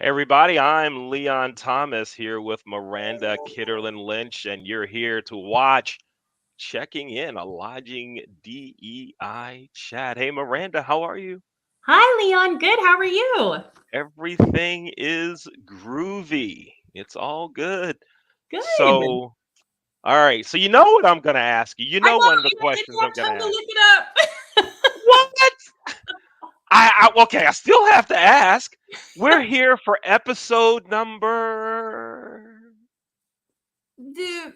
Hey everybody, I'm Leon Thomas here with Miranda Kitterlin Lynch, and you're here to watch Checking In, a lodging DEI chat. Hey Miranda, how are you? Hi, Leon. Good. How are you? Everything is groovy. It's all good. Good. So, all right. So you know what I'm gonna ask you. You I know know one of the you questions didn't I'm have gonna time to ask. look it up. What? Okay. I still have to ask. We're here for episode number.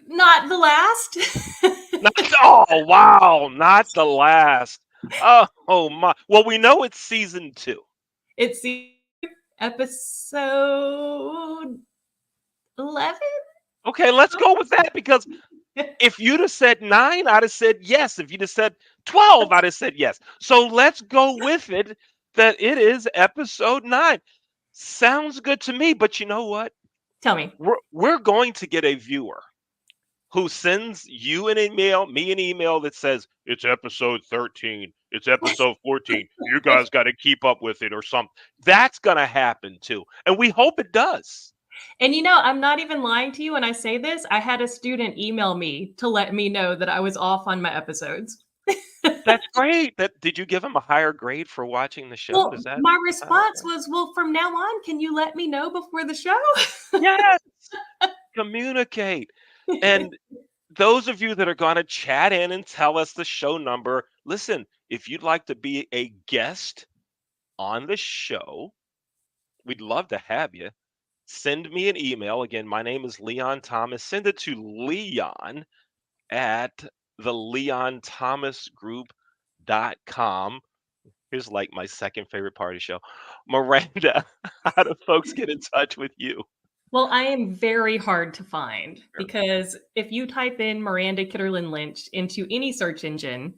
Not the last. Not oh wow, not the last. Oh my. Well, we know it's season 2. It's episode 11. Okay, let's go with that because if you'd have said 9, I'd have said yes. If you'd have said 12, I'd have said yes. So let's go with it that it is episode 9. Sounds good to me, but you know what? Tell me. We're going to get a viewer who sends you an email, me an email that says, it's episode 13, it's episode 14. You guys got to keep up with it or something. That's going to happen too. And we hope it does. And I'm not even lying to you when I say this. I had a student email me to let me know that I was off on my episodes. That's great. That did you give him a higher grade for watching the show? Well, Does that my how that response work? was, well, from now on, can you let me know before the show? Yes. Communicate. And those of you that are going to chat in and tell us the show number, listen, if you'd like to be a guest on the show, we'd love to have you. Send me an email. Again, my name is Leon Thomas. Send it to Leon at the leonthomasgroup.com. Here's like my second favorite party show. Miranda, how do folks get in touch with you? Well, I am very hard to find Sure. because if you type in Miranda Kitterlin Lynch into any search engine,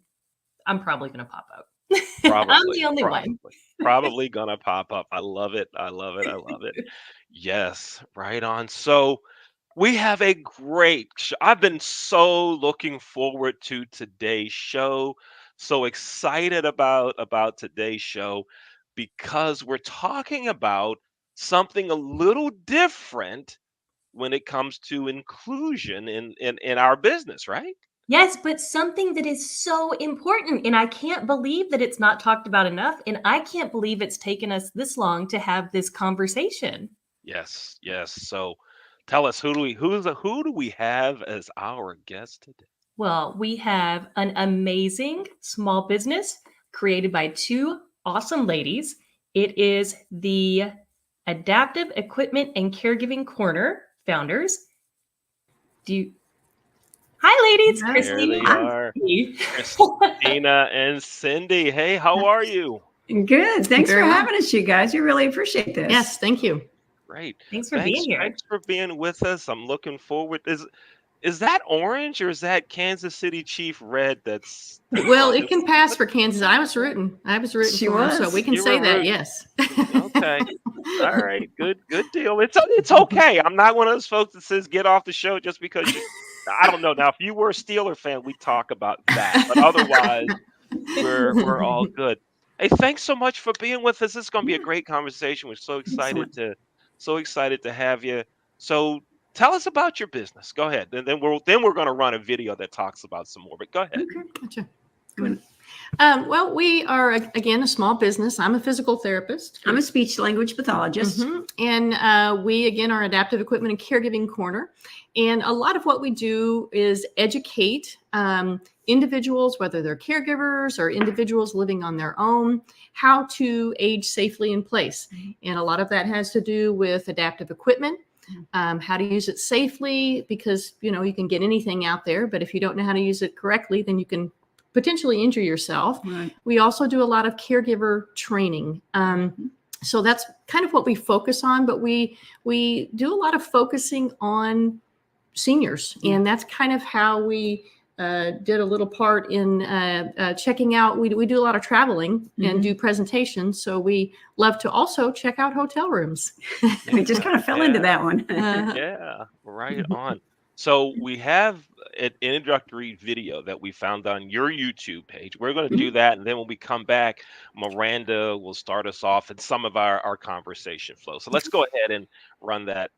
I'm probably going to pop up. I'm Probably, the only one. probably gonna pop up. I love it. I love it. I love it. Yes, right on. So we have a great show. I've been so looking forward to today's show. So excited about today's show because we're talking about something a little different when it comes to inclusion in our business, right? Yes, but something that is so important. And I can't believe that it's not talked about enough. And I can't believe it's taken us this long to have this conversation. Yes, yes. So tell us who do we have as our guest today? Well, we have an amazing small business created by two awesome ladies. It is the Adaptive Equipment and Caregiving Corner founders. Do you Hi, ladies. There Christina they and are. Cindy. Christina and Cindy. Hey, how are you? Good. Thanks for Very well. having us, you guys. We really appreciate this. Yes, thank you. Great. Thanks for being here. Thanks for being with us. I'm looking forward. Is that orange or is that Kansas City Chief red that's Well, on it this? can pass for Kansas. I was rooting. She for 'em, so was. we can You say were that. rooting. Yes. Okay. All right. Good deal. It's okay. I'm not one of those folks that says get off the show just because you I don't know. Now, if you were a Steeler fan, we talk about that. But otherwise, we're all good. Hey, thanks so much for being with us. This is going to be a great conversation. We're Excellent. so excited to have you. So tell us about your business. Go ahead. And then we're going to run a video that talks about some more. But go ahead. Okay. Gotcha. Good. Well, we are again a small business. I'm a physical therapist. I'm a speech language pathologist. And we again are Adaptive Equipment and Caregiving Corner. And a lot of what we do is educate individuals, whether they're caregivers or individuals living on their own, how to age safely in place. And a lot of that has to do with adaptive equipment, how to use it safely, because you can get anything out there, but if you don't know how to use it correctly, then you can potentially injure yourself. Right. We also do a lot of caregiver training. So that's kind of what we focus on, but we do a lot of focusing on seniors, and that's kind of how we did a little part in checking out. We do a lot of traveling and do presentations, so we love to also check out hotel rooms. We just kind of fell into that one. Yeah, right on. So we have an introductory video that we found on your YouTube page. We're going to do Mhm. that, and then when we come back, Miranda will start us off in some of our conversation flow. So let's go ahead and run that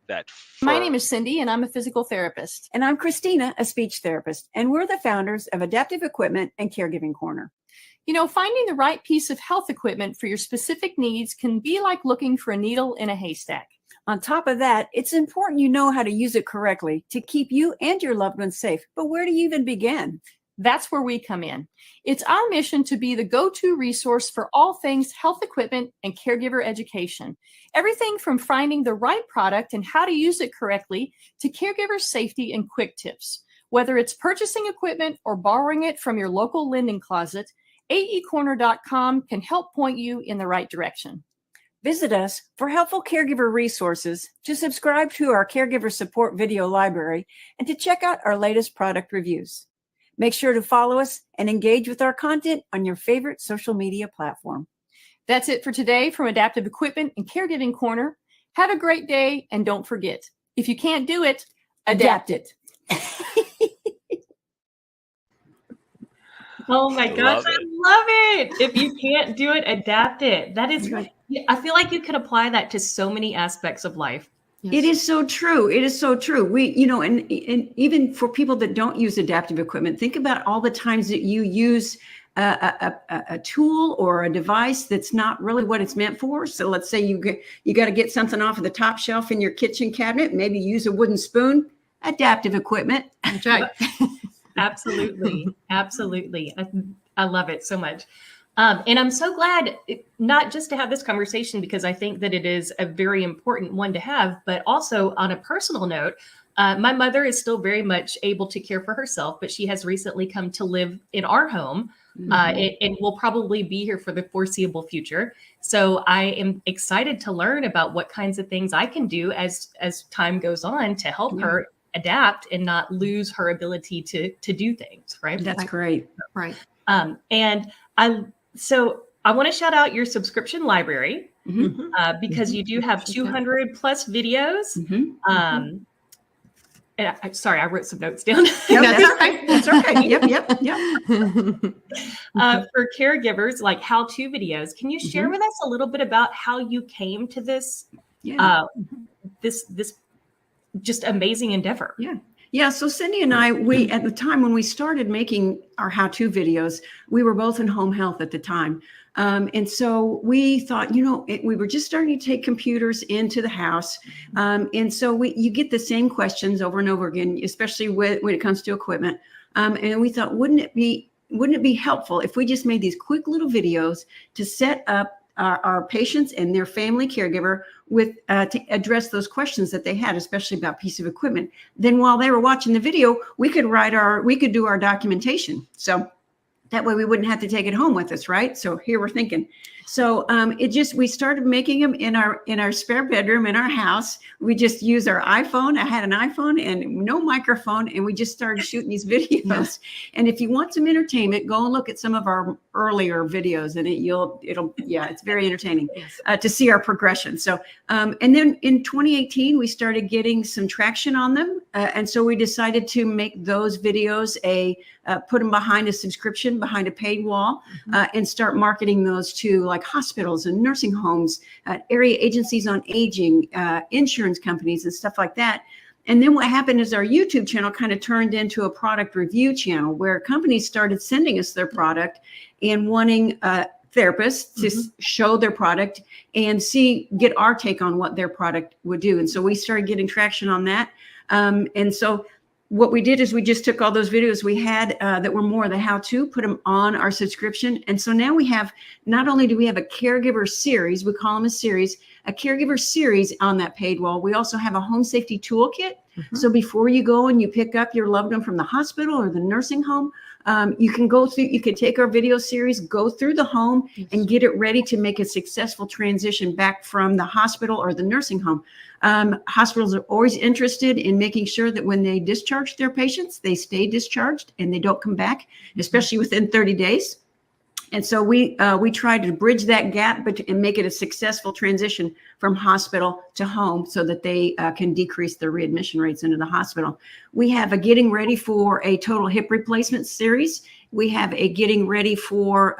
My name first. is Cindy, and I'm a physical therapist. And I'm Christina, a speech therapist, and we're the founders of Adaptive Equipment and Caregiving Corner. You know, finding the right piece of health equipment for your specific needs can be like looking for a needle in a haystack. On top of that, it's important you know how to use it correctly to keep you and your loved ones safe. But where do you even begin? That's where we come in. It's our mission to be the go-to resource for all things health equipment and caregiver education. Everything from finding the right product and how to use it correctly to caregiver safety and quick tips. Whether it's purchasing equipment or borrowing it from your local lending closet, aecorner.com can help point you in the right direction. Visit us for helpful caregiver resources, to subscribe to our caregiver support video library, and to check out our latest product reviews. Make sure to follow us and engage with our content on your favorite social media platform. That's it for today from Adaptive Equipment and Caregiving Corner. Have a great day, and don't forget, if you can't do it, adapt it. Oh my I gosh, love I it. love it. If you can't do it, adapt it. That is, Right. I feel like you could apply that to so many aspects of life. It is so true. It is so true. We, and even for people that don't use adaptive equipment, think about all the times that you use a tool or a device that's not really what it's meant for. So let's say you got to get something off of the top shelf in your kitchen cabinet, maybe use a wooden spoon. Adaptive equipment. That's right. Absolutely. Absolutely. I love it so much. And I'm so glad not just to have this conversation, because I think that it is a very important one to have, but also on a personal note, my mother is still very much able to care for herself, but she has recently come to live in our home and will probably be here for the foreseeable future. So I am excited to learn about what kinds of things I can do as time goes on to help her adapt and not lose her ability to do things. Right. That's great. Right. And so I want to shout out your subscription library because you do have 200 plus videos. And sorry, I wrote some notes down. No, that's okay. That's okay. Yep. For caregivers, like how-to videos, can you share with us a little bit about how you came to this this just amazing endeavor? Yeah. So Cindy and I, we at the time when we started making our how-to videos, we were both in home health at the time. And so we thought, we were just starting to take computers into the house. And so you get the same questions over and over again, especially when it comes to equipment. And we thought, wouldn't it be helpful if we just made these quick little videos to set up our patients and their family caregiver with to address those questions that they had, especially about piece of equipment. Then while they were watching the video, we could do our documentation. So that way we wouldn't have to take it home with us, right? So here we're thinking. So we started making them in our spare bedroom in our house. We just used our iPhone. I had an iPhone and no microphone, and we just started shooting these videos. And if you want some entertainment, go and look at some of our earlier videos, and it's very entertaining to see our progression. So and then in 2018 we started getting some traction on them, and so we decided to make those videos put them behind a subscription, behind a paid wall, and start marketing those to like hospitals and nursing homes, area agencies on aging, insurance companies and stuff like that. And then what happened is our YouTube channel kind of turned into a product review channel where companies started sending us their product and wanting therapists to show their product and get our take on what their product would do. And so we started getting traction on that. And so what we did is we just took all those videos we had that were more the how-to, put them on our subscription. And so now not only do we have a caregiver series, we call them a series, a caregiver series on that paid wall, we also have a home safety toolkit. So before you go and you pick up your loved one from the hospital or the nursing home, you can take our video series, go through the home and get it ready to make a successful transition back from the hospital or the nursing home. Hospitals are always interested in making sure that when they discharge their patients, they stay discharged and they don't come back, especially within 30 days. And so we try to bridge that gap, and make it a successful transition from hospital to home, so that they can decrease their readmission rates into the hospital. We have a getting ready for a total hip replacement series. We have a getting ready for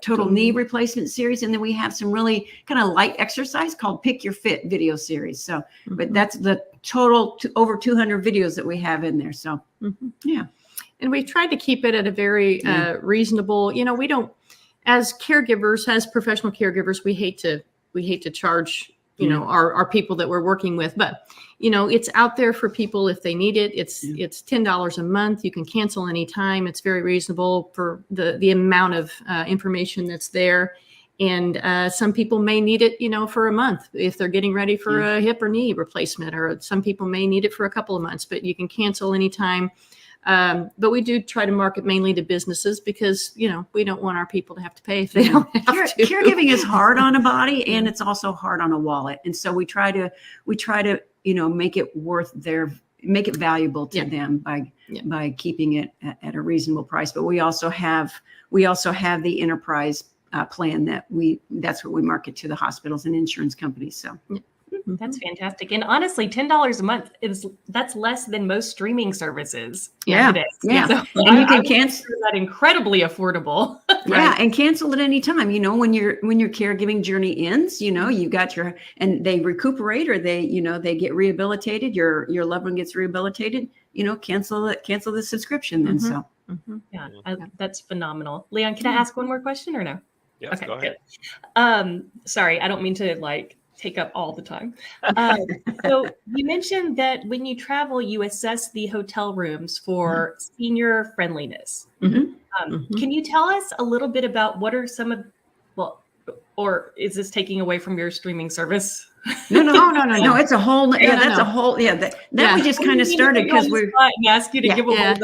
total knee replacement series, and then we have some really kind of light exercise called Pick Your Fit video series. So, but that's the total over 200 videos that we have in there. So, yeah. And we've tried to keep it at a very reasonable, we don't, as caregivers, as professional caregivers, we hate to charge, our people that we're working with, but it's out there for people if they need it. It's $10 a month. You can cancel anytime. It's very reasonable for the amount of information that's there. And some people may need it, for a month if they're getting ready for a hip or knee replacement, or some people may need it for a couple of months, but you can cancel anytime. But we do try to market mainly to businesses because, we don't want our people to have to pay if they don't have to. Caregiving is hard on a body, and it's also hard on a wallet. And so we try to, make it valuable to them by keeping it at a reasonable price. But we also have the enterprise plan that's what we market to the hospitals and insurance companies. So. That's fantastic. And honestly, $10 a month that's less than most streaming services. Yeah. Yeah. So and you can cancel that incredibly affordable. Yeah. And cancel at any time. When your caregiving journey ends, you got and they recuperate, or they get rehabilitated, your loved one gets rehabilitated, cancel the subscription then. So yeah, that's phenomenal. Leon, can I ask one more question or no? Yes, okay, go ahead. Good. Sorry, I don't mean to take up all the time. So you mentioned that when you travel, you assess the hotel rooms for senior friendliness. Can you tell us a little bit about what are some of, or is this taking away from your streaming service? No. It's a whole, that's a whole, that we just kind of started because we're and ask you to give away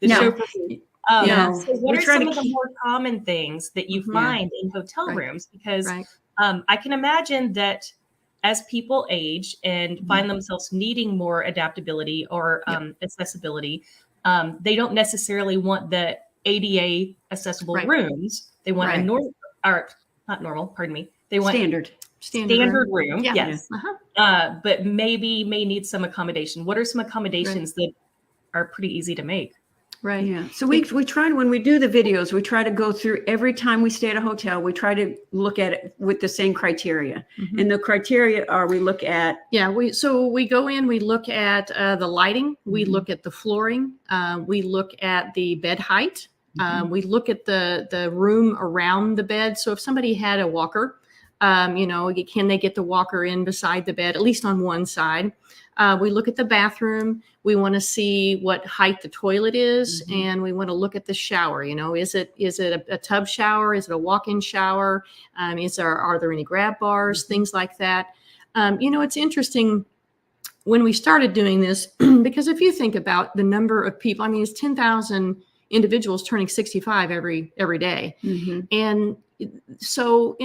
the show for me. So what are some of the more common things that you find in hotel rooms? Because I can imagine that as people age and find themselves needing more adaptability or accessibility, they don't necessarily want the ADA accessible rooms. They want a They want standard room. Yes. But maybe may need some accommodation. What are some accommodations that are pretty easy to make? Right. Yeah. So we try to, when we do the videos, we try to go through every time we stay at a hotel, we try to look at it with the same criteria. And the criteria are, we look at. We go in, we look at the lighting, we look at the flooring, we look at the bed height, we look at the room around the bed. So if somebody had a walker, can they get the walker in beside the bed, at least on one side? We look at the bathroom. We want to see what height the toilet is, and we want to look at the shower. Is it a tub shower? Is it a walk-in shower? Are there any grab bars? Things like that. It's interesting when we started doing this because if you think about the number of people, it's 10,000 individuals turning 65 every day, and so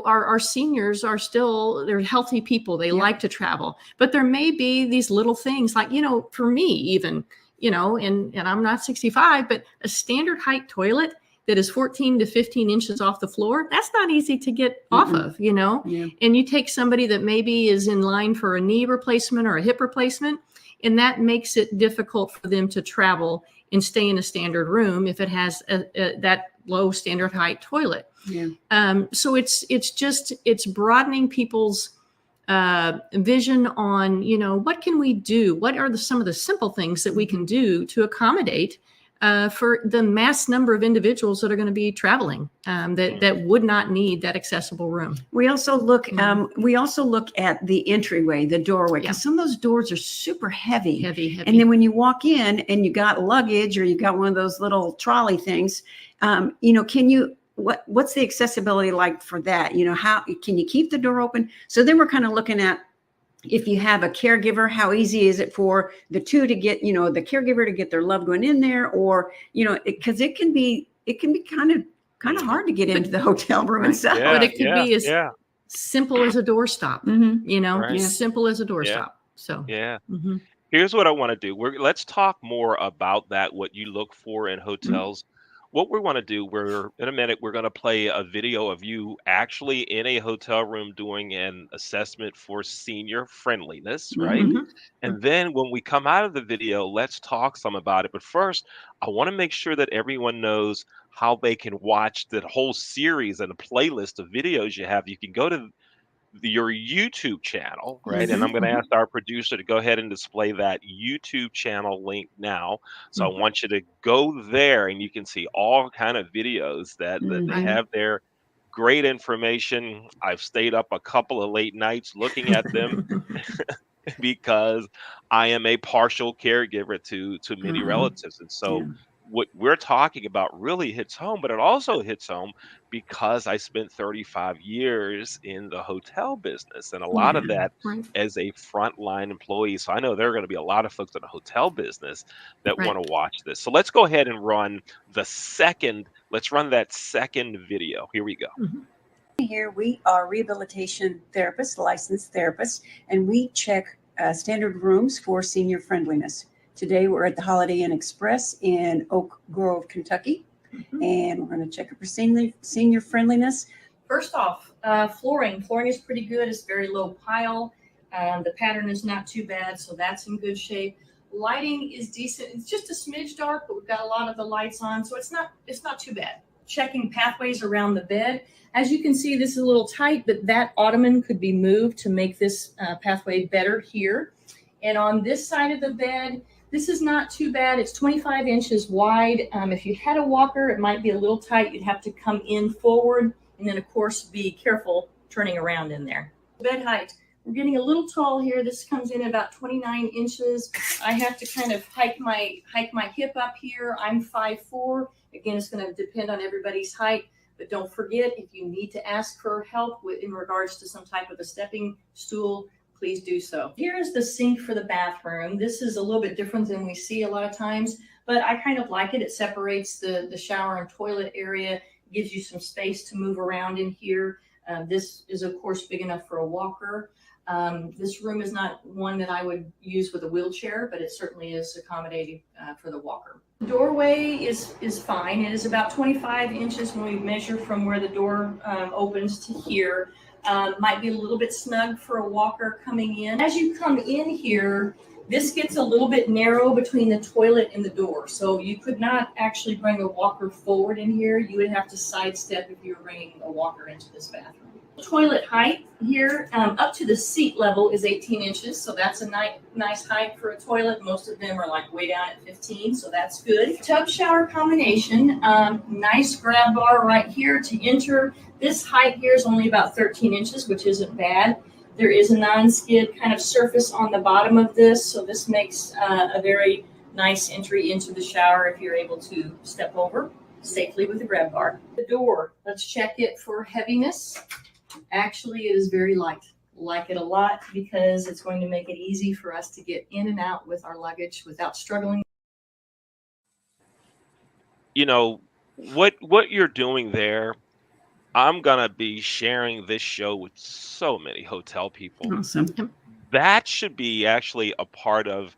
our seniors are still, they're healthy people. They like to travel, but there may be these little things like, for me even, and I'm not 65, but a standard height toilet that is 14 to 15 inches off the floor, that's not easy to get off of, and you take somebody that maybe is in line for a knee replacement or a hip replacement, and that makes it difficult for them to travel and stay in a standard room if it has that low standard height toilet. So it's broadening people's vision on, what can we do? What are some of the simple things that we can do to accommodate for the mass number of individuals that are going to be traveling that would not need that accessible room. We also look at the entryway, the doorway, because some of those doors are super heavy. And then when you walk in and you got luggage or you got one of those little trolley things, what's the accessibility like for that? How can you keep the door open? So then we're kind of looking at, if you have a caregiver, how easy is it for the two to get, the caregiver to get their loved one in there, or, because it can be kind of hard to get into the hotel room itself. But it could be as simple as a doorstop, simple as a doorstop. So, Here's what I want to do. Let's talk more about that, what you look for in hotels. what we want to do, we're in a minute, we're going to play a video of you actually in a hotel room doing an assessment for senior friendliness, right? Mhm. And then when we come out of the video, let's talk some about it. But first, I want to make sure that everyone knows how they can watch the whole series and a playlist of videos you have. You can go to your YouTube channel, right? And Mhm. I'm going to Mhm. ask our producer to go ahead and display that YouTube channel link now. So I Mhm. want you to go there, and you can see all kind of videos that they Mhm. have there. Great information. I've stayed up a couple of late nights looking at them because I am a partial caregiver to many Uh-uh. relatives. And so Yeah. what we're talking about really hits home, but it also hits home because I spent 35 years in the hotel business and a lot of Yeah. that Right. as a frontline employee. So I know there are going to be a lot of folks in the hotel business that want Right. to watch this. So let's go ahead and let's run that second video. Here we go. Mhm. Here we are rehabilitation therapists, licensed therapists, and we check standard rooms for senior friendliness. Today we're at the Holiday Inn Express in Oak Grove, Kentucky, and we're going to check it for senior friendliness. First off, flooring. Flooring is pretty good. It's very low pile. The pattern is not too bad, so that's in good shape. Lighting is decent. It's just a smidge dark, but we've got a lot of the lights on, so it's not too bad. Checking pathways around the bed. As you can see, this is a little tight, but that ottoman could be moved to make this pathway better here. And on this side of the bed, this is not too bad. It's 25 inches wide. If you had a walker, it might be a little tight. You'd have to come in forward and then, of course, be careful turning around in there. Bed height. We're getting a little tall here. This comes in about 29 inches. I have to kind of hike my hip up here. I'm 5'4". Again, it's going to depend on everybody's height. But don't forget, if you need to ask for help in regards to some type of a stepping stool, please do so. Here's the sink for the bathroom. This is a little bit different than we see a lot of times, but I kind of like it. It separates the shower and toilet area, gives you some space to move around in here. This is, of course, big enough for a walker. This room is not one that I would use with a wheelchair, but it certainly is accommodating for the walker. The doorway is fine. It is about 25 inches when we measure from where the door opens to here. Might be a little bit snug for a walker coming in. As you come in here, this gets a little bit narrow between the toilet and the door. So you could not actually bring a walker forward in here. You would have to sidestep if you were bringing a walker into this bathroom. Toilet height here up to the seat level is 18 inches. So that's a nice height for a toilet. Most of them are like way down at 15. So that's good. Tub shower combination. Nice grab bar right here to enter. This height here is only about 13 inches, which isn't bad. There is a non-skid kind of surface on the bottom of this, so this makes a very nice entry into the shower if you're able to step over safely with a grab bar. The door, let's check it for heaviness. Actually, it is very light. Like it a lot because it's going to make it easy for us to get in and out with our luggage without struggling. You know, what you're doing there, I'm gonna be sharing this show with so many hotel people. Awesome. That should be actually a part of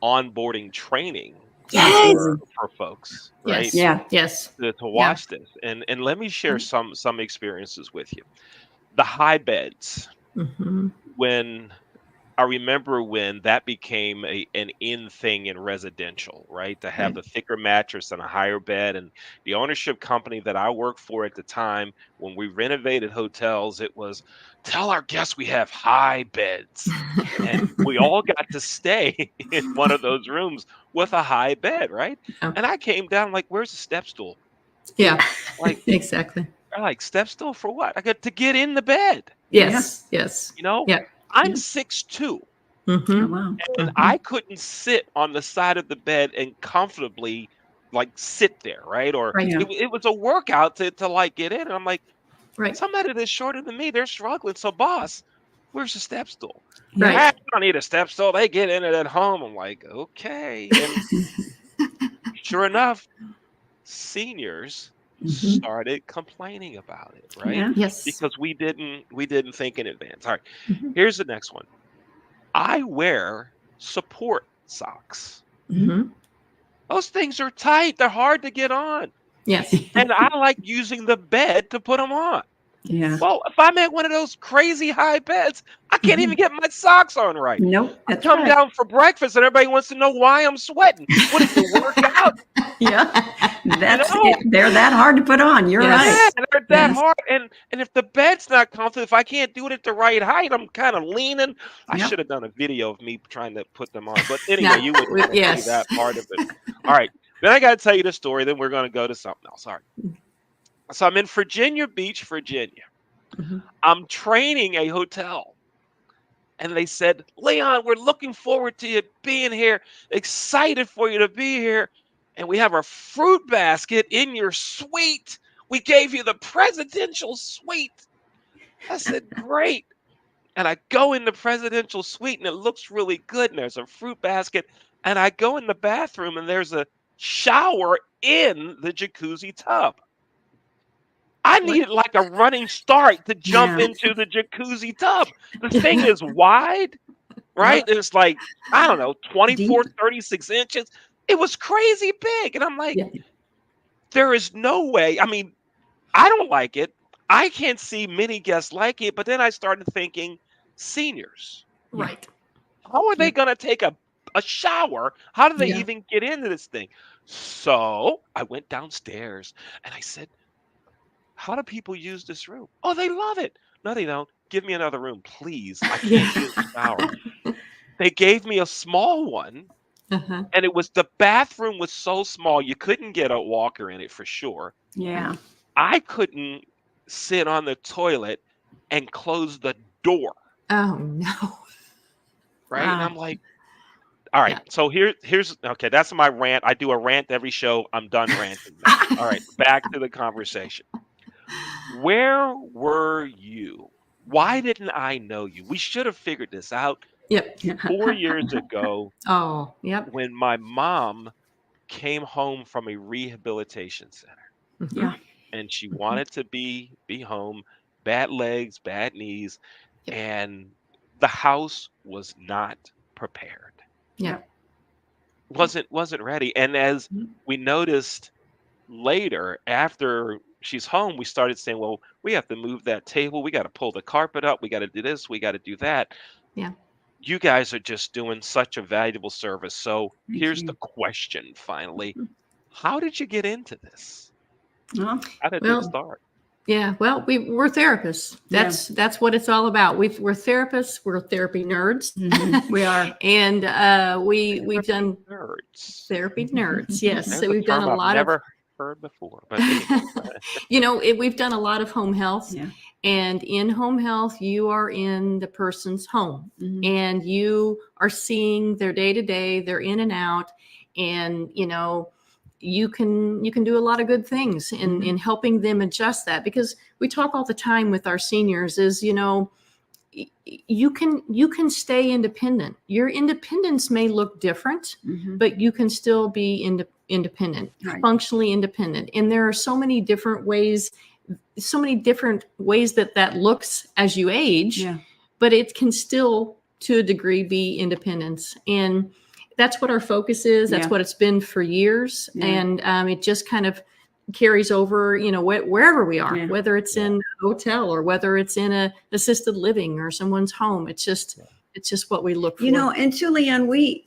onboarding training Yes. for folks, right? Yes. Yeah. Yes. To Yeah. watch this. And let me share some experiences with you. The high beds, Mhm. when I remember when that became an in thing in residential, right? To have Right. the thicker mattress and a higher bed. And the ownership company that I worked for at the time, when we renovated hotels, it was tell our guests we have high beds. And we all got to stay in one of those rooms with a high bed, right? Yeah. And I came down like, where's the step stool? Yeah. Like, Exactly. I'm like, step stool for what? I got to get in the bed, Yes. Yes. you know? Yeah. I'm Yeah. 6'2". Oh, Mhm. wow. And I couldn't sit on the side of the bed and comfortably like sit there, right? Or Right. Yeah. it was a workout to like get in. And I'm like, Right. somebody that's shorter than me, they're struggling. So, boss, where's the step stool? Right. "Ah, I don't need a step stool. They get in it at home. I'm like, okay. And sure enough, seniors Mhm. started complaining about it, right? Yeah. Yes. Because we didn't think in advance. All right. Mhm. Here's the next one. I wear support socks. Mhm. Those things are tight. They're hard to get on. Yes. and I like using the bed to put them on. Yeah. Well, if I'm at one of those crazy high beds, I can't even Mhm. get my socks on right. Nope, I that's come right. down for breakfast and everybody wants to know why I'm sweating. What did you work out? Yeah, You that's know? it. They're that hard to put on. You're right. Yeah, Yes. and they're that Yes. hard. And if the bed's not comfortable, if I can't do it at the right height, I'm kind of leaning. I Yep. should have done a video of me trying to put them on. But anyway, Now, you wouldn't want to see yes. that part of it. All right. Then I got to tell you the story. Then we're going to go to something else. All right. So I'm in Virginia Beach, Virginia. Mhm. I'm training a hotel. And they said, Leon, we're looking forward to you being here, excited for you to be here. And we have a fruit basket in your suite. We gave you the presidential suite. I said, great. And I go in the presidential suite and it looks really good. And there's a fruit basket. And I go in the bathroom and there's a shower in the jacuzzi tub. I What? needed like a running start to jump Yeah. into the jacuzzi tub. The thing is wide, right? Yep. It's like, I don't know, Deep. 24, 36 inches. It was crazy big. And I'm like, Yeah. there is no way. I mean, I don't like it. I can't see many guests like it. But then I started thinking, seniors, Yeah. Right. how are they Yep. going to take a shower? How do they Yeah. even get into this thing? So I went downstairs and I said, how do people use this room? Oh, they love it. No, they don't. Give me another room, please. I can't Yeah. use the shower. They gave me a small one, Uh-huh. and it was the bathroom was so small you couldn't get a walker in it for sure. Yeah. I couldn't sit on the toilet and close the door, Oh no. right? And Wow. I'm like, all right, Yeah. so here's okay, that's my rant. I do a rant every show. I'm done ranting now. All right, back to the conversation. Where were you? Why didn't I know you? We should have figured this out Yep. 4 years ago Oh, yep. when my mom came home from a rehabilitation center Mhm. Yeah. and she Mhm. wanted to be home, bad legs, bad knees, Yep. and the house was not prepared. Yeah. Yep. Wasn't ready. And as Mhm. we noticed later after she's home, we started saying, well, we have to move that table, we got to pull the carpet up, we got to do this, we got to do that. Yeah. You guys are just doing such a valuable service. So Thank here's the you. question finally. Mhm. How did you get into this? Well, How did it Well, start? yeah. Well, we're therapists. yeah. That's what it's all about. We're therapists. We're therapy nerds, Mhm. We are. and we've done Nerds. therapy nerds. Yes. There's So a we've done term a I've lot of. never heard before. But anyway, We've done a lot of home health, Yeah. and in home health, you are in the person's home, Mhm. and you are seeing their day to day, their in and out, and you can do a lot of good things in helping them adjust that, because we talk all the time with our seniors is you can stay independent. Your independence may look different, Mhm. but you can still be independent, Right. functionally independent. And there are so many different ways that looks as you age, Yeah. but it can still, to a degree, be independence. And that's what our focus is. That's Yeah. what it's been for years. Yeah. And it just kind of carries over, wherever we are, Yeah. whether it's in a hotel or whether it's in a assisted living or someone's home. It's just what we look for. And to Leon, we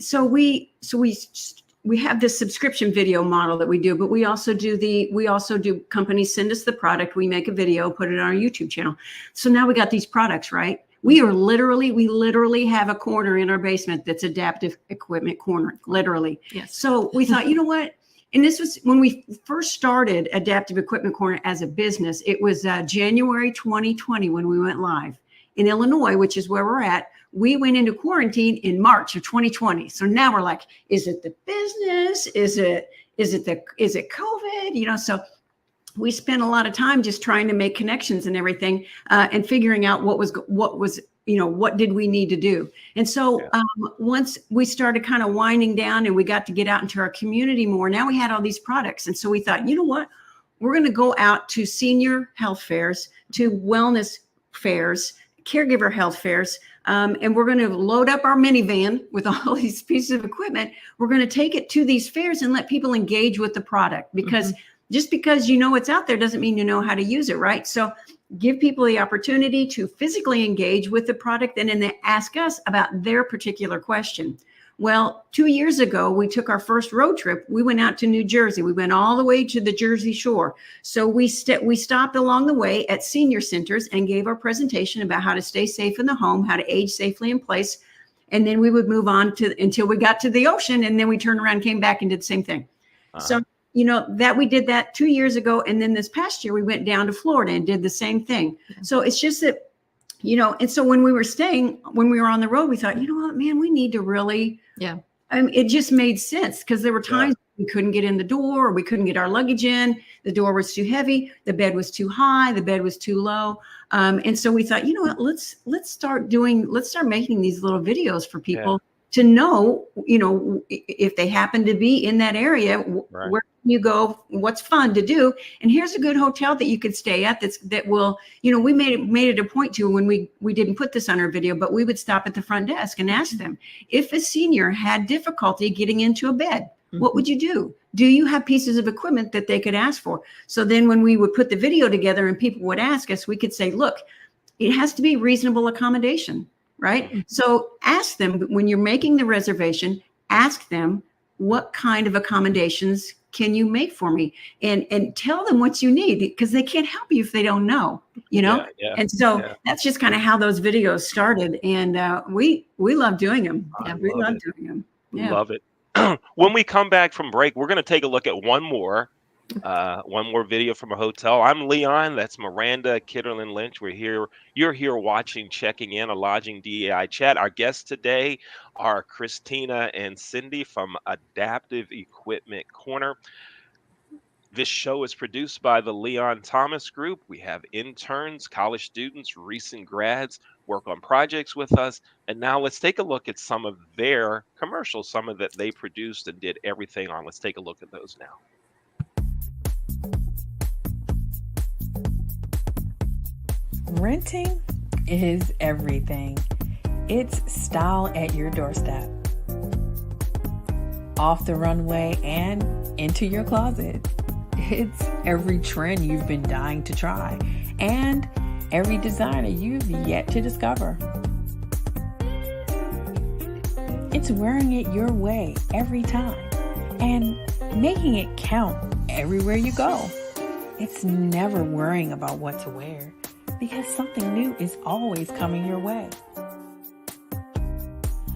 have this subscription video model that we do, but we also do companies send us the product, we make a video, put it on our YouTube channel. So now we got these products, right? We literally have a corner in our basement that's adaptive equipment corner, literally. Yes. So we thought, you know what? And this was when we first started Adaptive Equipment Corner as a business. It was January 2020 when we went live in Illinois, which is where we're at. We went into quarantine in March of 2020. So now we're like, is it the business? Is it COVID? So we spent a lot of time just trying to make connections and everything, and figuring out what did we need to do. And so once we started kind of winding down and we got to get out into our community more, now we had all these products. And so we thought, you know what, we're going to go out to senior health fairs, to wellness fairs, caregiver health fairs, and we're going to load up our minivan with all these pieces of equipment. We're going to take it to these fairs and let people engage with the product, because just because you know it's out there doesn't mean you know how to use it, right? So give people the opportunity to physically engage with the product, and then they ask us about their particular question. Well, 2 years ago, we took our first road trip. We went out to New Jersey. We went all the way to the Jersey Shore. So we stopped along the way at senior centers and gave our presentation about how to stay safe in the home, how to age safely in place. And then we would move on until we got to the ocean, and then we turned around, came back, and did the same thing. So, that we did that 2 years ago. And then this past year, we went down to Florida and did the same thing. So it's just that, and so when we were on the road, we thought, you know what, man, we need to really, it just made sense, because there were times we couldn't get in the door, or we couldn't get our luggage in. The door was too heavy. The bed was too high. The bed was too low. And so we thought, you know what, let's start making these little videos for people to know, if they happen to be in that area, where can you go, what's fun to do. And here's a good hotel that you could stay at that will, we made it a point to, when we didn't put this on our video, but we would stop at the front desk and ask them, if a senior had difficulty getting into a bed, what would you do? Do you have pieces of equipment that they could ask for? So then when we would put the video together and people would ask us, we could say, look, it has to be reasonable accommodation, right? So ask them, when you're making the reservation, ask them, what kind of accommodations can you make for me? And tell them what you need, because they can't help you if they don't know, And so that's just kind of how those videos started. And we love doing them. We love doing them. Yeah. Love it. When we come back from break, we're going to take a look at one more video from a hotel. I'm Leon. That's Miranda Kitterlin Lynch. You're here watching Checking In, a Lodging DEI chat. Our guests today are Christina and Cindy from Adaptive Equipment Corner. This show is produced by the Leon Thomas Group. We have interns, college students, recent grads work on projects with us. And now let's take a look at some of their commercials, some of that they produced and did everything on. Let's take a look at those now. Renting is everything. It's style at your doorstep, off the runway and into your closet. It's every trend you've been dying to try, and every designer you've yet to discover. It's wearing it your way every time and making it count everywhere you go. It's never worrying about what to wear, because something new is always coming your way.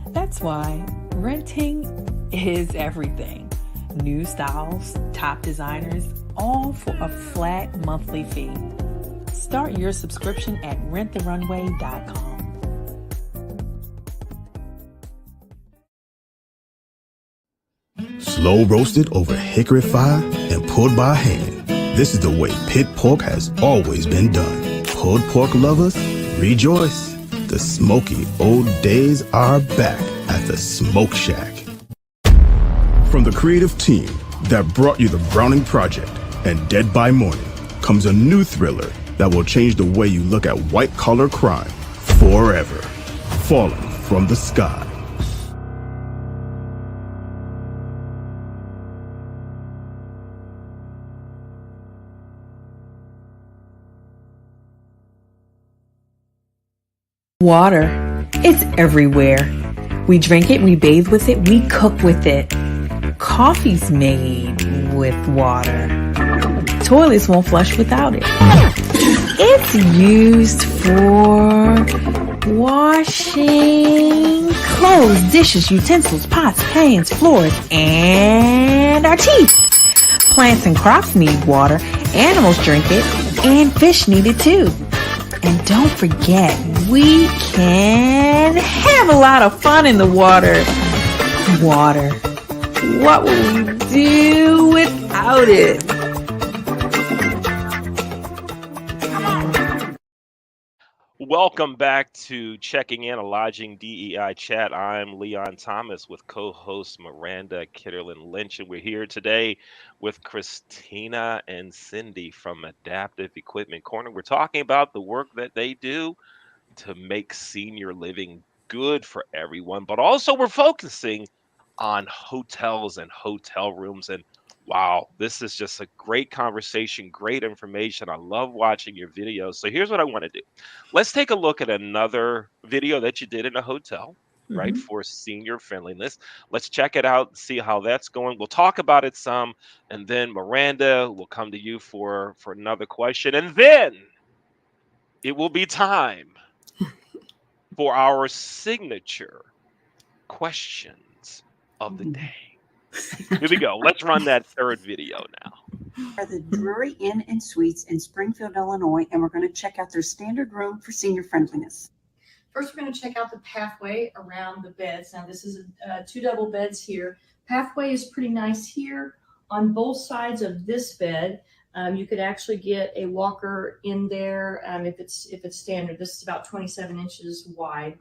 That's why renting is everything. New styles, top designers, all for a flat monthly fee. Start your subscription at renttherunway.com. Slow roasted over hickory fire and pulled by hand. This is the way pit pork has always been done. Pulled pork lovers, rejoice. The smoky old days are back at the Smoke Shack. From the creative team that brought you The Browning Project and Dead by Morning comes a new thriller that will change the way you look at white-collar crime forever. Falling from the Sky. Water. It's everywhere. We drink it, we bathe with it, we cook with it. Coffee's made with water. Toilets won't flush without it. It's used for washing clothes, dishes, utensils, pots, pans, floors, and our teeth. Plants and crops need water. Animals drink it, and fish need it too. And don't forget, we can have a lot of fun in the water. Water. What will we do without it? Welcome back to Checking In, a Lodging DEI chat. I'm Leon Thomas with co-host Miranda Kitterlin Lynch, and we're here today with Christina and Cindy from Adaptive Equipment Corner. We're talking about the work that they do to make senior living good for everyone, but also we're focusing on hotels and hotel rooms. And Wow, this is just a great conversation, great information. I love watching your videos. So here's what I want to do. Let's take a look at another video that you did in a hotel, right, Mhm. for senior friendliness. Let's check it out and see how that's going. We'll talk about it some, and then Miranda will come to you for another question, and then it will be time for our signature questions of the day. Here we go. Let's run that third video now. Are the Drury Inn and Suites in Springfield, Illinois, and we're going to check out their standard room for senior friendliness. First, we're going to check out the pathway around the beds. Now, this is two double beds here. Pathway is pretty nice here. On both sides of this bed, you could actually get a walker in there if it's standard. This is about 27 inches wide,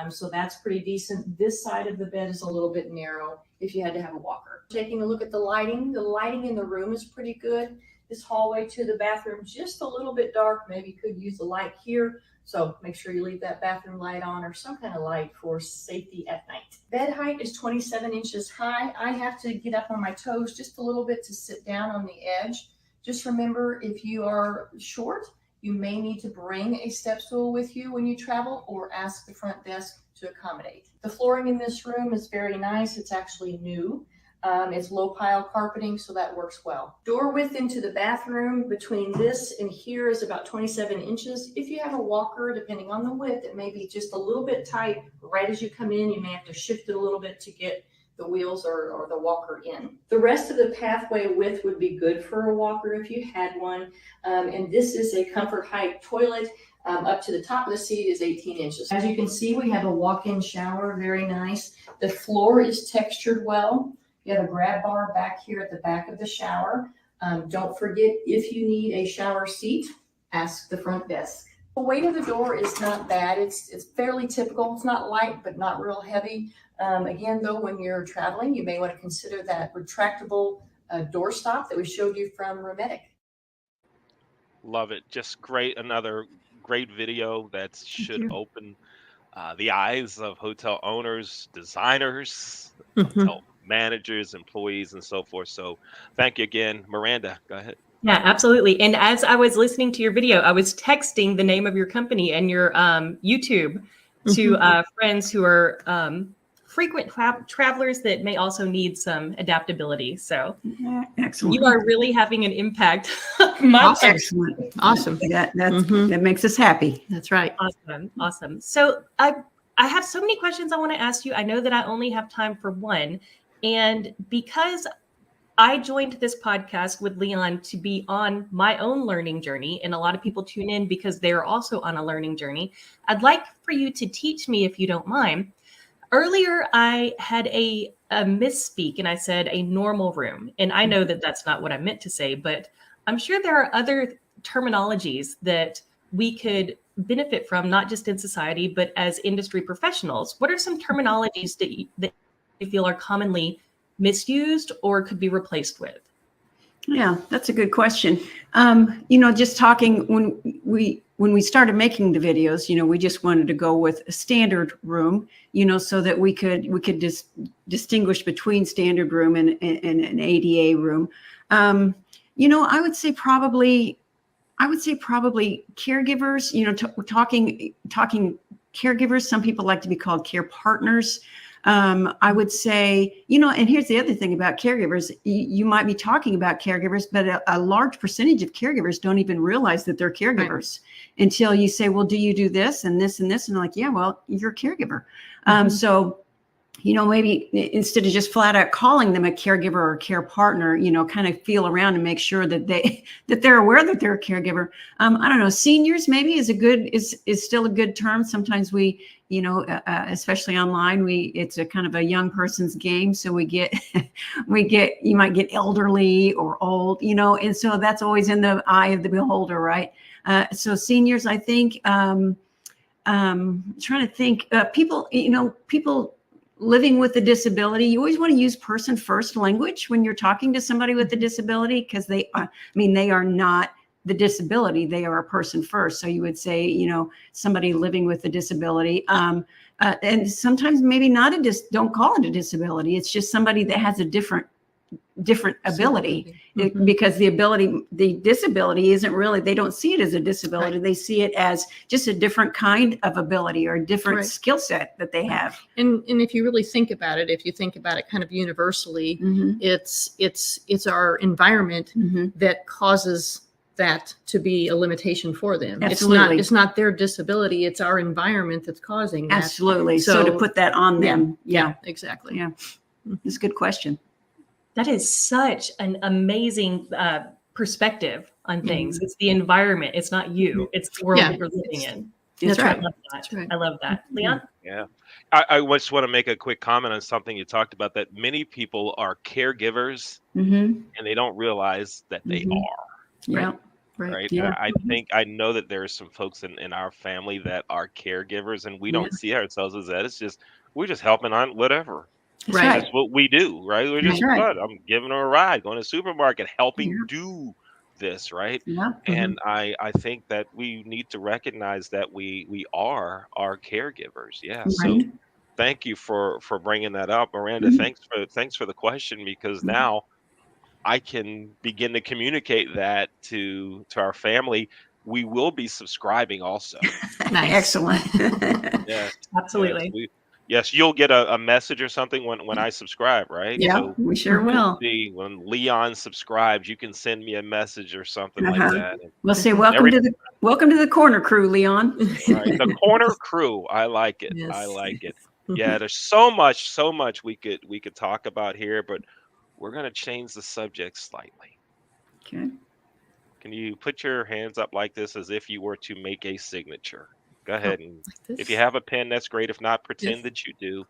so that's pretty decent. This side of the bed is a little bit narrow if you had to have a walker. Taking a look at the lighting in the room is pretty good. This hallway to the bathroom, just a little bit dark. Maybe you could use the light here. So make sure you leave that bathroom light on or some kind of light for safety at night. Bed height is 27 inches high. I have to get up on my toes just a little bit to sit down on the edge. Just remember, if you are short, you may need to bring a step stool with you when you travel or ask the front desk to accommodate. The flooring in this room is very nice. It's actually new. It's low pile carpeting, so that works well. Door width into the bathroom between this and here is about 27 inches. If you have a walker, depending on the width, it may be just a little bit tight. Right as you come in, you may have to shift it a little bit to get the wheels or the walker in. The rest of the pathway width would be good for a walker if you had one. And this is a comfort height toilet. Up to the top of the seat is 18 inches. As you can see, we have a walk-in shower, very nice. The floor is textured well. You have a grab bar back here at the back of the shower. Don't forget, if you need a shower seat, ask the front desk. The weight of the door is not bad. It's fairly typical. It's not light, but not real heavy. Again, though, when you're traveling, you may want to consider that retractable door stop that we showed you from Rometic. Love it. Just great. Another great video that should open the eyes of hotel owners, designers, hotel managers, employees, and so forth. So thank you again. Miranda, go ahead. Yeah, absolutely. And as I was listening to your video, I was texting the name of your company and your YouTube to friends who are frequent travelers that may also need some adaptability. So Excellent. You are really having an impact. My Excellent. Awesome. That makes us happy. That's right. Awesome. So I have so many questions I want to ask you. I know that I only have time for one. And because I joined this podcast with Leon to be on my own learning journey, and a lot of people tune in because they're also on a learning journey, I'd like for you to teach me, if you don't mind. Earlier, I had a misspeak and I said a normal room. And I know that that's not what I meant to say, but I'm sure there are other terminologies that we could benefit from, not just in society, but as industry professionals. What are some terminologies that you feel are commonly misused or could be replaced with? Yeah, that's a good question. Just talking when we started making the videos, we just wanted to go with a standard room, so that we could distinguish between standard room and an ADA room. I would say probably caregivers. Talking caregivers. Some people like to be called care partners. I would say, and here's the other thing about caregivers. You might be talking about caregivers, but a large percentage of caregivers don't even realize that they're caregivers until you say, well, do you do this and this and this? And they're like, yeah, well, you're a caregiver. So, maybe instead of just flat out calling them a caregiver or a care partner, kind of feel around and make sure that they're aware that they're a caregiver. I don't know. Seniors maybe is still a good term. Sometimes we, especially online, it's a kind of a young person's game. So you might get elderly or old, and so that's always in the eye of the beholder, right? So seniors, I think, trying to think, people living with a disability, you always want to use person first language when you're talking to somebody with a disability, because they are not the disability, they are a person first. So you would say, somebody living with a disability, and sometimes maybe not don't call it a disability. It's just somebody that has a different different ability. Mhm. Because the disability isn't really, they don't see it as a disability. Right. They see it as just a different kind of ability or a different Right. skill set that they have. And if you really think about it, if you think about it kind of universally, Mhm. it's our environment Mhm. that causes that to be a limitation for them. Absolutely. It's not their disability, it's our environment that's causing that. Absolutely. So to put that on them. Yeah. Exactly. Yeah. That's a good question. That is such an amazing perspective on things. It's the environment. It's not you. It's the world Yeah. that you're living in. That's right. I love that. That's right. I love that. Leon? Yeah. I just want to make a quick comment on something you talked about, that many people are caregivers Mm-hmm. and they don't realize that they Mhm. are, Yeah. Right. right? Yeah. I know that there are some folks in our family that are caregivers, and we Yeah. don't see ourselves as that. It's just, we're just helping on whatever. That's Right. right. That's what we do, right? We're That's just, right. what? I'm giving her a ride, going to the supermarket, helping Yeah. do this, right? Yeah. And I think that we need to recognize that we are our caregivers. Yeah. So Right. thank you for bringing that up, Miranda. Mhm. Thanks for the question, because Mhm. now I can begin to communicate that to our family. We will be subscribing also. Nice. Excellent. Yes. Absolutely. Yes, you'll get a message or something when I subscribe, right? Yeah, So we sure will. see, when Leon subscribes, you can send me a message or something like Uh-huh. that. And We'll say every welcome to the corner crew, Leon. right, the corner crew. I like it. I Yes. like it. Yeah, there's so much we could talk about here, but we're gonna change the subject slightly. Okay. Can you put your hands up like this as if you were to make a signature? Go Oh, ahead, and like if you this? have a pen, that's great. If not, Yes. pretend that you do.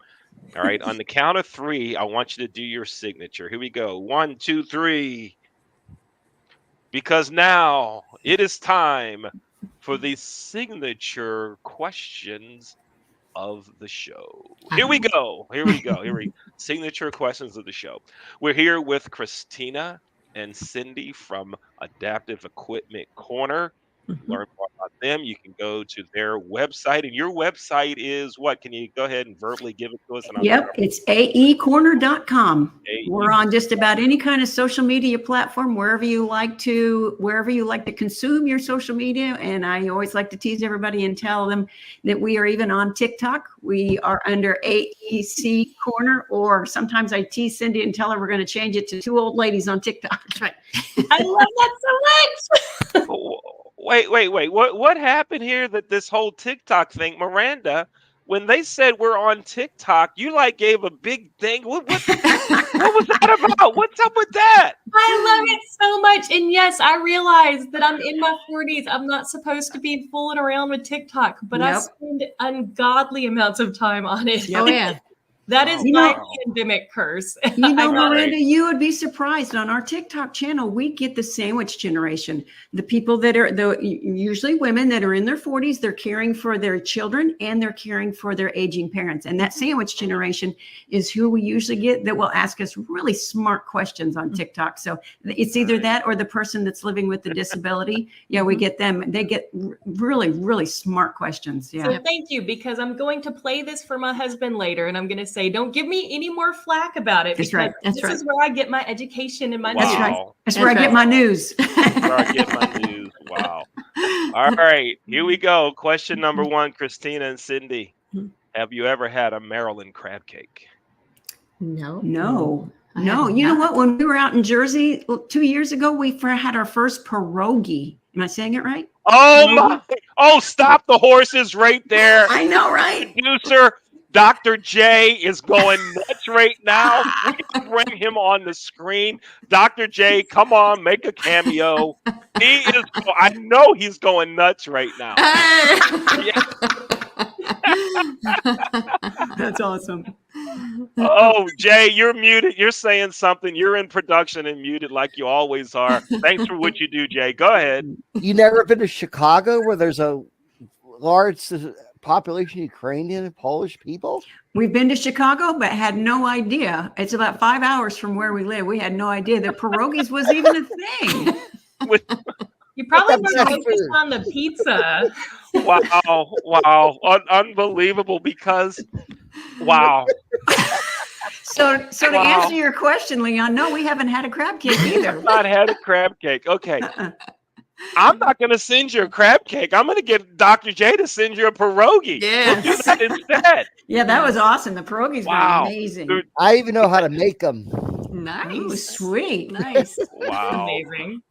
All right, on the count of three, I want you to do your signature. Here we go. 1, 2, 3. Because now it is time for the signature questions of the show. Here we go. Here we go. Signature questions of the show. We're here with Christina and Cindy from Adaptive Equipment Corner. Mhm. Learn more about them. You can go to their website, and your website is what? Can you go ahead and verbally give it to us? And I'll Yep, it's aecorner.com. AE. We're on just about any kind of social media platform, wherever you like to consume your social media. And I always like to tease everybody and tell them that we are even on TikTok. We are under AEC Corner, or sometimes I tease Cindy and tell her we're going to change it to Two Old Ladies on TikTok. That's right. I love that so much. Wait. What happened here that this whole TikTok thing, Miranda, when they said we're on TikTok, you like gave a big thing. What was that about? What's up with that? I love it so much. And yes, I realize that I'm in my 40s. I'm not supposed to be fooling around with TikTok, but I Nope. spend ungodly amounts of time on it. Oh yeah. That is You my know- pandemic curse. You know, I love it. Miranda, you would be surprised. On our TikTok channel, we get the sandwich generation. The people that are usually women that are in their 40s, they're caring for their children and they're caring for their aging parents. And that sandwich generation is who we usually get that will ask us really smart questions on TikTok. So it's either that or the person that's living with the disability. Yeah, we get them. They get really, really smart questions. Yeah. So thank you, because I'm going to play this for my husband later, and I'm going to say, don't give me any more flack about it. That's because right. That's this right. is where I get my education and my That's news. right. Wow. That's where I That's get my news. Where I get my news. Wow. All right, here we go. Question number 1, Christina and Cindy. Have you ever had a Maryland crab cake? No. No. I No, have you know not. what? When we were out in Jersey 2 years ago, we had our first pierogi. Am I saying it right? Oh Pierogi? my! Oh, stop the horses right there. I know, right? Producer Dr. J is going nuts right now. We can bring him on the screen. Dr. J, come on, make a cameo. I know he's going nuts right now. That's awesome. Oh, Jay, you're muted. You're saying something. You're in production and muted like you always are. Thanks for what you do, Jay. Go ahead. You never been to Chicago where there's a large population of Ukrainian and Polish people? We've been to Chicago, but had no idea. It's about 5 hours from where we live. We had no idea that pierogies was even a thing. You probably That's were not focused true. on the pizza. Wow. Unbelievable, because wow. So to Wow. answer your question, Leon, no, we haven't had a crab cake either. Not had a crab cake. Okay. Uh-uh. I'm not going to send you a crab cake. I'm going to get Dr. J to send you a pierogi. We'll do Yes. that instead. Yeah, that was awesome. The pierogies were Wow. amazing. Dude, I even know how to make them. Nice. Oh, sweet. Nice. wow. Amazing.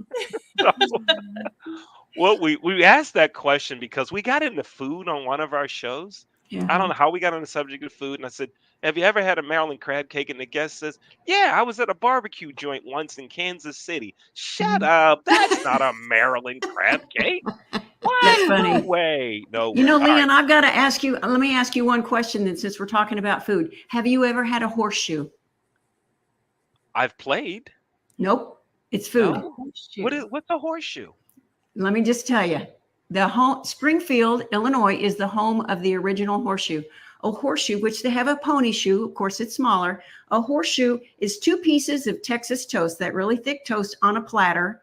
Well, we asked that question because we got into food on one of our shows. Yeah. I don't know how we got on the subject of food. And I said, have you ever had a Maryland crab cake? And the guest says, yeah, I was at a barbecue joint once in Kansas City. Shut up. That's not a Maryland crab cake. What? That's funny. No way. No way. You know, All right. Leon, I've got to ask you, let me ask you one question then, since we're talking about food. Have you ever had a horseshoe? I've played. Nope. It's food. No. Shoot. What's a horseshoe? Let me just tell you, Springfield, Illinois is the home of the original horseshoe. A horseshoe, which they have a pony shoe, of course it's smaller. A horseshoe is 2 pieces of Texas toast, that really thick toast on a platter.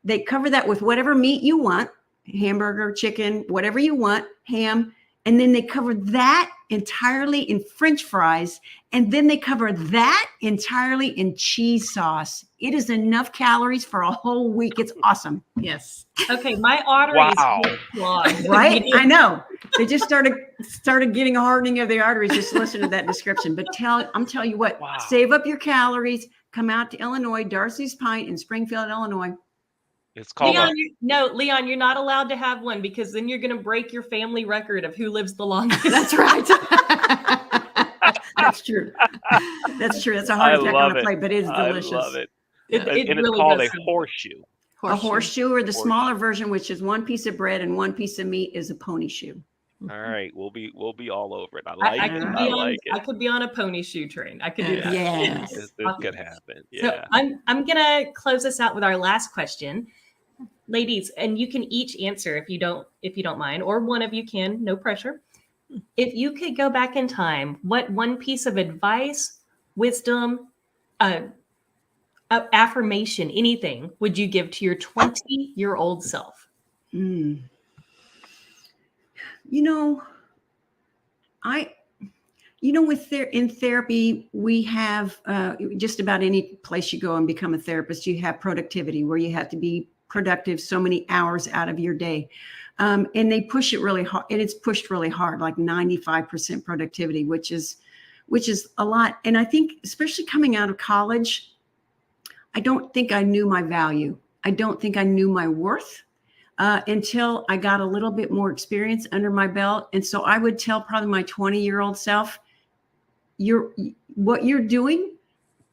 They cover that with whatever meat you want, hamburger, chicken, whatever you want, ham. And then they cover that entirely in French fries. And then they cover that entirely in cheese sauce. It is enough calories for a whole week. It's awesome. Yes. Okay, my arteries Wow. get clogged. Right? I know. They just started getting a hardening of the arteries just listen to that description. But I'm telling you what, Wow. save up your calories, come out to Illinois, Darcy's Pint in Springfield, Illinois. It's called Leon, Leon, you're not allowed to have one because then you're going to break your family record of who lives the longest. That's right. That's true. That's true. That's a heart I attack love on a it. plate, but it is delicious. I love it. It And it's really called does a sound- horseshoe. A horseshoe, or the Horseshoe. smaller version, which is 1 piece of bread and 1 piece of meat, is a pony shoe. All right, we'll be all over it. I I, like I it. could I be on. like I it. could be on a pony shoe train. I could do that. Yes. This Awesome. could happen. So Yeah. I'm gonna close this out with our last question, ladies, and you can each answer if you don't mind, or one of you can. No pressure. If you could go back in time, what one piece of advice, wisdom, affirmation, anything would you give to your 20-year-old self? Mm. You know, in therapy, we have just about any place you go and become a therapist, you have productivity where you have to be productive so many hours out of your day. And they push it really hard, and it's pushed really hard, like 95% productivity, which is a lot. And I think, especially coming out of college, I don't think I knew my value. I don't think I knew my worth. Until I got a little bit more experience under my belt. And so I would tell probably my 20-year-old self, what you're doing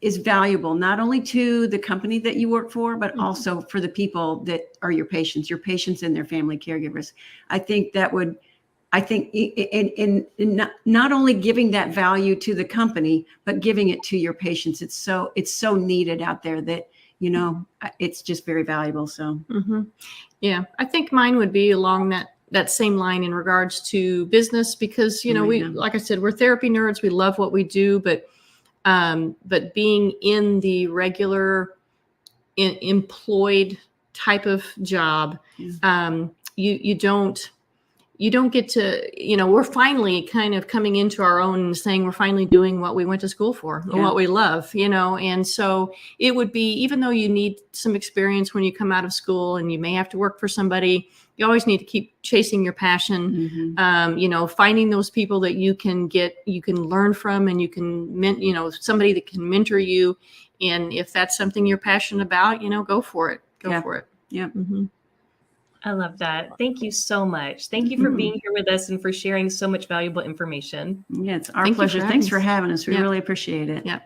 is valuable, not only to the company that you work for, but also for the people that are your patients and their family caregivers. I think in not only giving that value to the company, but giving it to your patients. It's so needed out there that, it's just very valuable. So, Yeah, I think mine would be along that same line in regards to business, because we, like I said, we're therapy nerds. We love what we do, but being in the regular employed type of job, you don't get to, we're finally kind of coming into our own and saying we're finally doing what we went to school for and what we love, and so it would be, even though you need some experience when you come out of school and you may have to work for somebody, you always need to keep chasing your passion, finding those people that you can learn from, and you can, somebody that can mentor you. And if that's something you're passionate about, go for it. Go for it. Yeah. Mm-hmm. I love that. Thank you so much. Thank you for being here with us and for sharing so much valuable information. Yeah, it's our Thank you pleasure. for Thanks having for us. having us. We Yeah. really appreciate it. Yeah.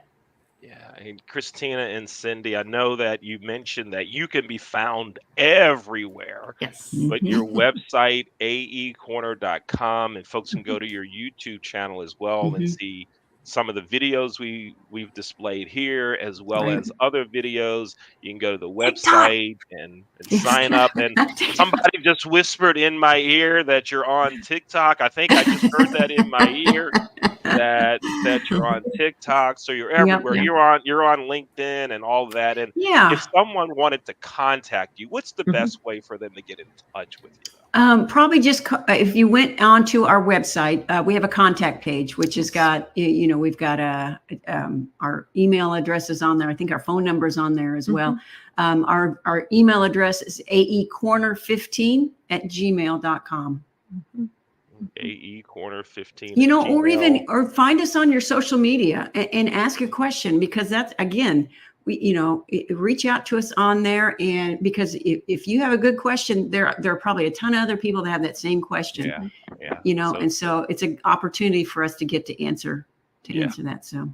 Yeah. And Christina and Cindy, I know that you mentioned that you can be found everywhere, Yes. but your website, aecorner.com, and folks can go to your YouTube channel as well and see some of the videos we've displayed here, as well Right. as other videos. You can go to the website and sign up. And somebody just whispered in my ear that you're on TikTok. I think I just heard that in my ear, that that. You said you're on TikTok, so you're Yep. everywhere. Yep. You're on LinkedIn and all that. And Yeah. if someone wanted to contact you, what's the Mhm. best way for them to get in touch with you? Probably just if you went onto our website, we have a contact page, which has got, we've got our email addresses on there. I think our phone number is on there as well. Our email address is aecorner15@gmail.com. aecorner15 Or @gmail. or find us on your social media and ask a question, because that's, again, reach out to us on there. And because if you have a good question, there are probably a ton of other people that have that same question. Yeah, yeah. And so it's an opportunity for us to get to answer Yeah. that. So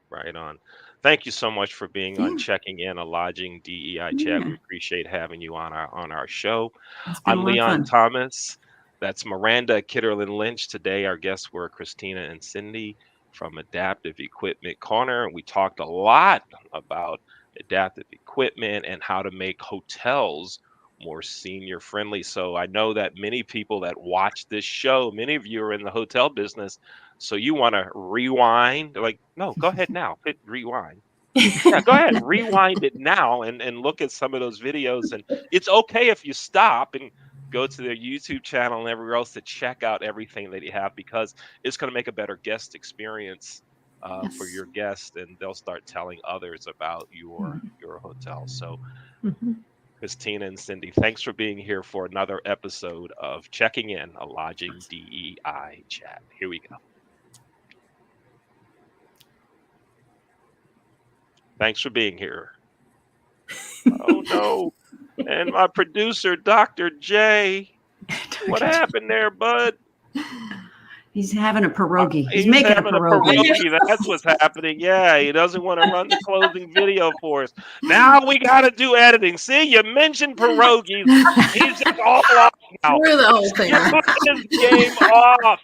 Right on. Thank you so much for being on Yeah. Checking In, a Lodging DEI chat. Yeah. We appreciate having you on our show. It's been a I'm lot of Leon fun. Thomas. That's Miranda Kitterlin Lynch. Today, our guests were Christina and Cindy from Adaptive Equipment Corner. We talked a lot about adaptive equipment and how to make hotels more senior friendly. So I know that many people that watch this show, many of you are in the hotel business. So you want to rewind? They're like, no, go ahead now. Hit rewind. Yeah, go ahead. Rewind it now and look at some of those videos. And it's okay if you stop and go to their YouTube channel and everywhere else to check out everything that you have, because it's going to make a better guest experience for Yes. your guests, and they'll start telling others about your hotel. So Mhm. Christina and Cindy, thanks for being here for another episode of Checking In, a Lodging DEI chat. Here we go. Thanks for being here. Oh no. And my producer, Dr. J. What happened there, bud? He's having a pierogi. He's He's making a having a pierogi. pierogi. That's what's happening. Yeah, he doesn't want to run the closing video for us. Now we got to do editing. See, you mentioned pierogies. He's just all off now. We're the whole thing. You're putting his game off.